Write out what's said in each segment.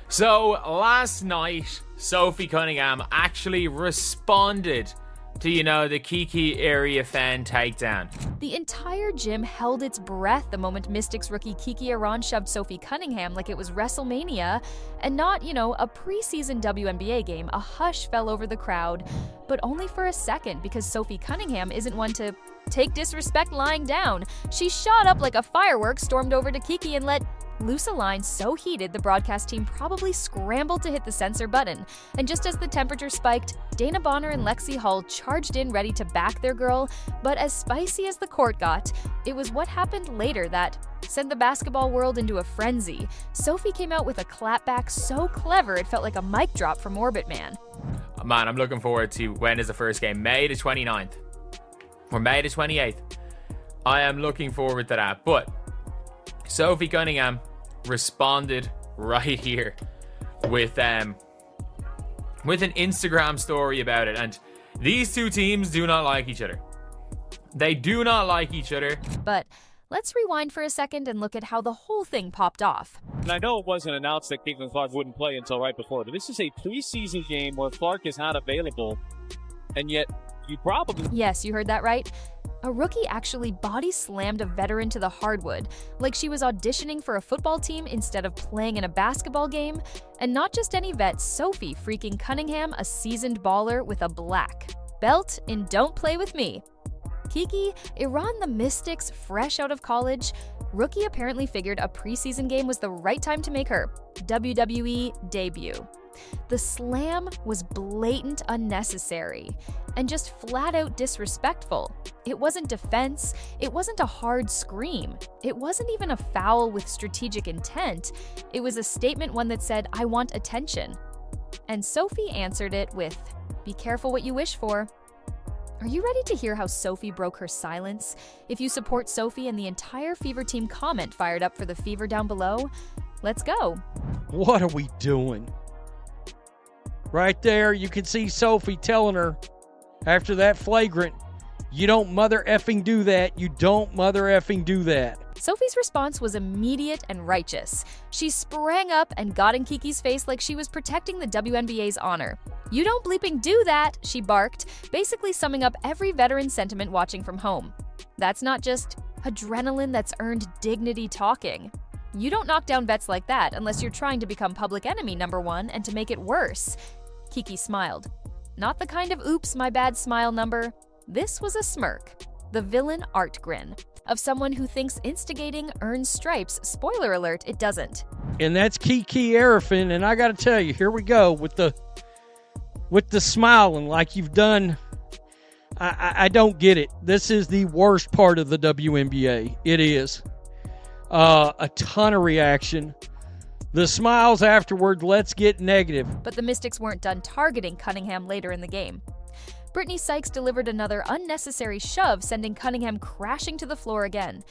So last night, Sophie Cunningham actually responded to, the Kiki Iriafen takedown. The entire gym held its breath the moment Mystics rookie Kiki Iriafen shoved Sophie Cunningham like it was WrestleMania, and not, a preseason WNBA game. A hush fell over the crowd, but only for a second, because Sophie Cunningham isn't one to take disrespect lying down. She shot up like a firework, stormed over to Kiki, and let loose a line so heated the broadcast team probably scrambled to hit the censor button. And just as the temperature spiked, Dana Bonner and Lexi Hull charged in ready to back their girl. But as spicy as the court got, it was what happened later that sent the basketball world into a frenzy. Sophie came out with a clapback so clever it felt like a mic drop from Orbit Man. Man, I'm looking forward to when is the first game? May the 29th or May the 28th. I am looking forward to that. But Sophie Cunningham responded right here with an Instagram story about it, and these two teams do not like each other. They do not like each other. But let's rewind for a second and look at how the whole thing popped off. And I know it wasn't announced that Caitlin Clark wouldn't play until right before, but this is a preseason game where Clark is not available, and yet you probably... Yes, you heard that right. A rookie actually body slammed a veteran to the hardwood, like she was auditioning for a football team instead of playing in a basketball game. And not just any vet, Sophie freaking Cunningham, a seasoned baller with a black belt in Don't Play With Me. Kiki Iriafen, the Mystics, fresh out of college, rookie apparently figured a preseason game was the right time to make her WWE debut. The slam was blatant unnecessary and just flat out disrespectful. It wasn't defense, it wasn't a hard scream, it wasn't even a foul with strategic intent. It was a statement, one that said, "I want attention." And Sophie answered it with, "Be careful what you wish for." Are you ready to hear how Sophie broke her silence? If you support Sophie and the entire Fever team comment fired up for the Fever down below, let's go. What are we doing? Right there, you can see Sophie telling her after that flagrant, "You don't mother effing do that. You don't mother effing do that." Sophie's response was immediate and righteous. She sprang up and got in Kiki's face like she was protecting the WNBA's honor. "You don't bleeping do that," she barked, basically summing up every veteran sentiment watching from home. That's not just adrenaline, that's earned dignity talking. You don't knock down vets like that unless you're trying to become public enemy number one and to make it worse. Kiki smiled. Not the kind of oops, my bad smile number. This was a smirk. The villain art grin of someone who thinks instigating earns stripes. Spoiler alert, it doesn't. And that's Kiki Iriafen, and I got to tell you, here we go with the smiling like you've done. I don't get it. This is the worst part of the WNBA. It is. A ton of reaction. The smiles afterward, let's get negative. But the Mystics weren't done targeting Cunningham later in the game. Brittany Sykes delivered another unnecessary shove, sending Cunningham crashing to the floor again.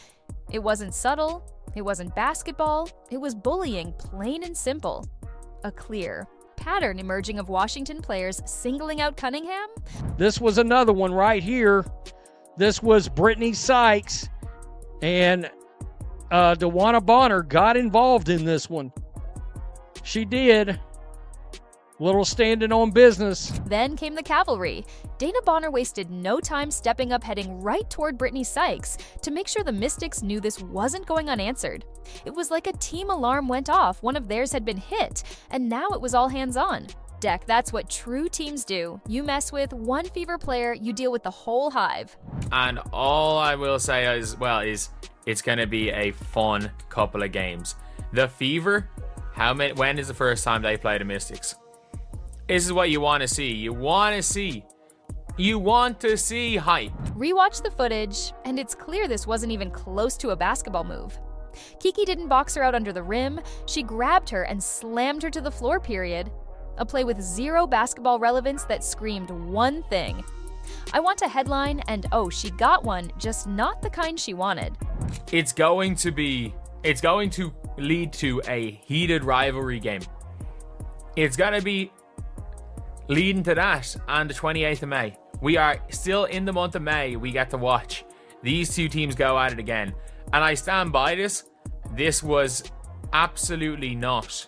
It wasn't subtle, it wasn't basketball, it was bullying, plain and simple. A clear pattern emerging of Washington players singling out Cunningham. This was another one right here. This was Brittany Sykes, and Wnba Bonner got involved in this one. She did. Little standing on business. Then came the cavalry. Dana Bonner wasted no time stepping up, heading right toward Brittany Sykes to make sure the Mystics knew this wasn't going unanswered. It was like a team alarm went off. One of theirs had been hit, and now it was all hands on deck. That's what true teams do. You mess with one Fever player, you deal with the whole hive. And all I will say as well is it's going to be a fun couple of games. The Fever, when is the first time they play the Mystics? This is what you want to see. You want to see hype. Rewatch the footage, and it's clear this wasn't even close to a basketball move. Kiki didn't box her out under the rim. She grabbed her and slammed her to the floor, period. A play with zero basketball relevance that screamed one thing: I want a headline, and oh, she got one, just not the kind she wanted. It's going to lead to a heated rivalry game. It's going to be leading to that on the 28th of May. We are still in the month of May. We get to watch these two teams go at it again. And I stand by this. This was absolutely not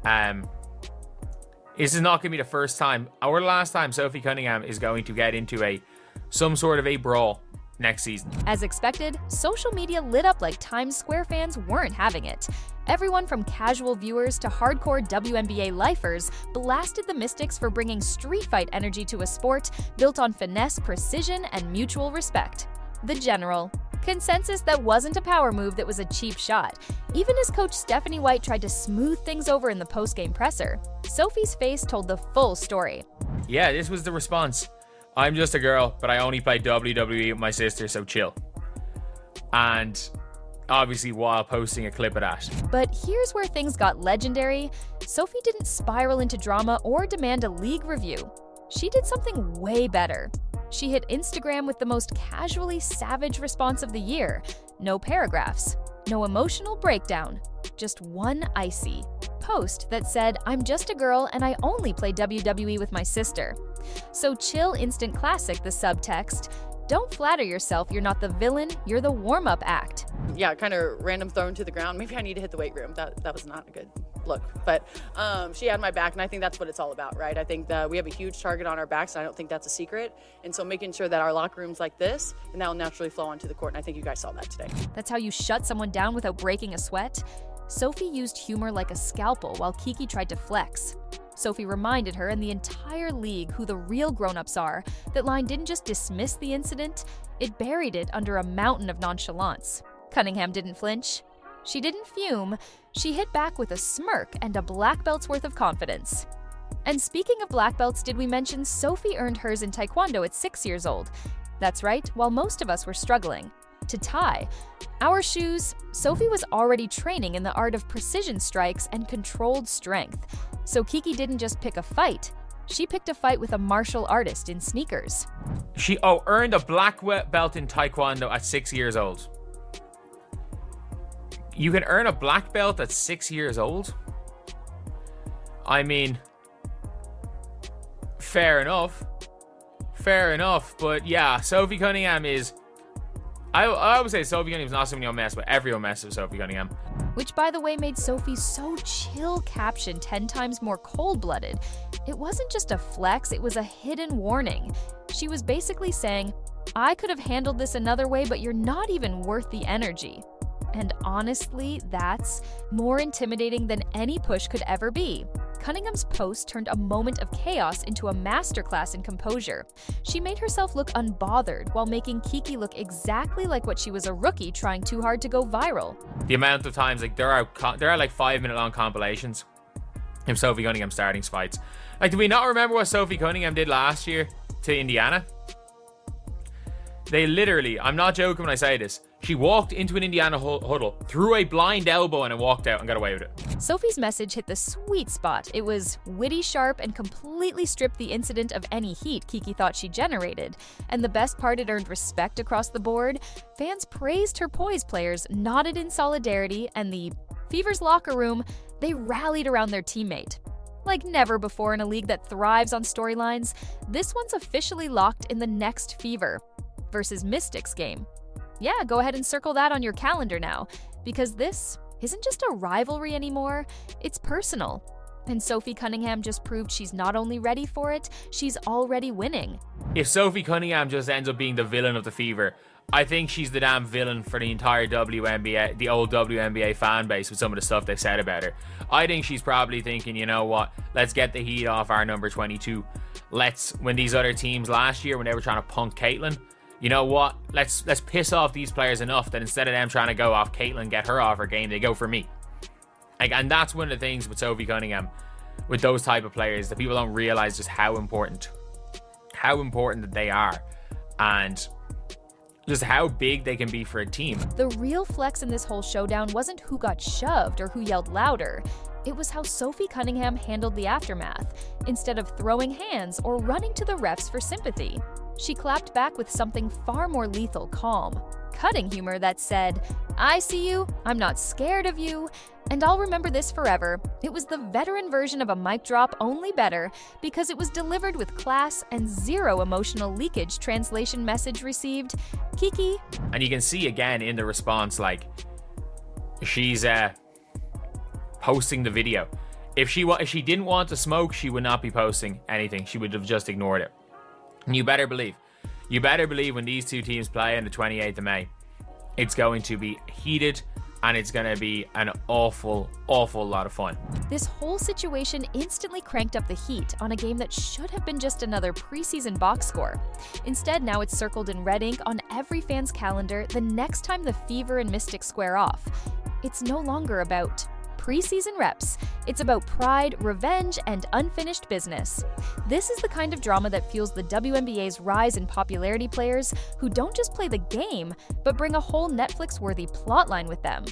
This is not going to be the first time or the last time Sophie Cunningham is going to get into some sort of a brawl next season. As expected, social media lit up like Times Square fans weren't having it. Everyone from casual viewers to hardcore WNBA lifers blasted the Mystics for bringing street fight energy to a sport built on finesse, precision, and mutual respect. The general consensus that wasn't a power move, that was a cheap shot. Even as coach Stephanie White tried to smooth things over in the post-game presser, Sophie's face told the full story. Yeah, this was the response. I'm just a girl, but I only play WWE with my sister, so chill. And obviously while posting a clip of that. But here's where things got legendary. Sophie didn't spiral into drama or demand a league review. She did something way better. She hit Instagram with the most casually savage response of the year. No paragraphs, no emotional breakdown, just one icy post that said, "I'm just a girl and I only play WWE with my sister." So chill instant classic, the subtext. Don't flatter yourself, you're not the villain, you're the warm-up act. Yeah, kind of random thrown to the ground. Maybe I need to hit the weight room. That was not a good look. But she had my back, and I think that's what it's all about, right? I think that we have a huge target on our backs, and I don't think that's a secret. And so making sure that our locker room's like this, and that will naturally flow onto the court, and I think you guys saw that today. That's how you shut someone down without breaking a sweat? Sophie used humor like a scalpel while Kiki tried to flex. Sophie reminded her and the entire league who the real grown-ups are, that line didn't just dismiss the incident, it buried it under a mountain of nonchalance. Cunningham didn't flinch. She didn't fume. She hit back with a smirk and a black belt's worth of confidence. And speaking of black belts, did we mention Sophie earned hers in Taekwondo at 6 years old? That's right, while most of us were struggling to tie our shoes, Sophie was already training in the art of precision strikes and controlled strength. So Kiki didn't just pick a fight. She picked a fight with a martial artist in sneakers. She earned a black belt in Taekwondo at 6 years old. You can earn a black belt at 6 years old? I mean, fair enough. Fair enough. But yeah, Sophie Cunningham is... I would say Sophie Cunningham's not somebody I'll mess with. Everyone messes with Sophie Cunningham. Which, by the way, made Sophie's so chill caption 10 times more cold-blooded. It wasn't just a flex, it was a hidden warning. She was basically saying, I could have handled this another way, but you're not even worth the energy. And honestly, that's more intimidating than any push could ever be. Cunningham's post turned a moment of chaos into a masterclass in composure. She made herself look unbothered while making Kiki look exactly like what she was, a rookie trying too hard to go viral. The amount of times, like, there are like 5-minute long compilations of Sophie Cunningham starting fights. Like, do we not remember what Sophie Cunningham did last year to Indiana? They literally, I'm not joking when I say this, she walked into an Indiana huddle, threw a blind elbow and then walked out and got away with it. Sophie's message hit the sweet spot. It was witty, sharp, and completely stripped the incident of any heat Kiki thought she generated. And the best part, it earned respect across the board. Fans praised her poise, players nodded in solidarity, and the Fever's locker room, they rallied around their teammate. Like never before in a league that thrives on storylines, this one's officially locked in the next Fever versus Mystics game. Yeah, go ahead and circle that on your calendar now, because this isn't just a rivalry anymore, it's personal. And Sophie Cunningham just proved she's not only ready for it, she's already winning. If Sophie Cunningham just ends up being the villain of the Fever, I think she's the damn villain for the entire WNBA, the old WNBA fan base with some of the stuff they said about her. I think she's probably thinking, you know what, let's get the heat off our number 22. When these other teams last year, when they were trying to punk Caitlyn, you know what? Let's piss off these players enough that instead of them trying to go off Caitlyn, get her off her game, they go for me. And that's one of the things with Sophie Cunningham, with those type of players, that people don't realize just how important that they are, and just how big they can be for a team. The real flex in this whole showdown wasn't who got shoved or who yelled louder. It was how Sophie Cunningham handled the aftermath. Instead of throwing hands or running to the refs for sympathy, she clapped back with something far more lethal, calm, cutting humor that said, I see you, I'm not scared of you, and I'll remember this forever. It was the veteran version of a mic drop, only better, because it was delivered with class and zero emotional leakage. Translation message received, Kiki. And you can see again in the response, like, she's posting the video. If she didn't want to smoke, she would not be posting anything. She would have just ignored it. And you better believe when these two teams play on the 28th of May, it's going to be heated and it's going to be an awful lot of fun. This whole situation instantly cranked up the heat on a game that should have been just another preseason box score. Instead, now it's circled in red ink on every fan's calendar the next time the Fever and Mystics square off. It's no longer about preseason reps. It's about pride, revenge, and unfinished business. This is the kind of drama that fuels the WNBA's rise in popularity players who don't just play the game, but bring a whole Netflix-worthy plotline with them.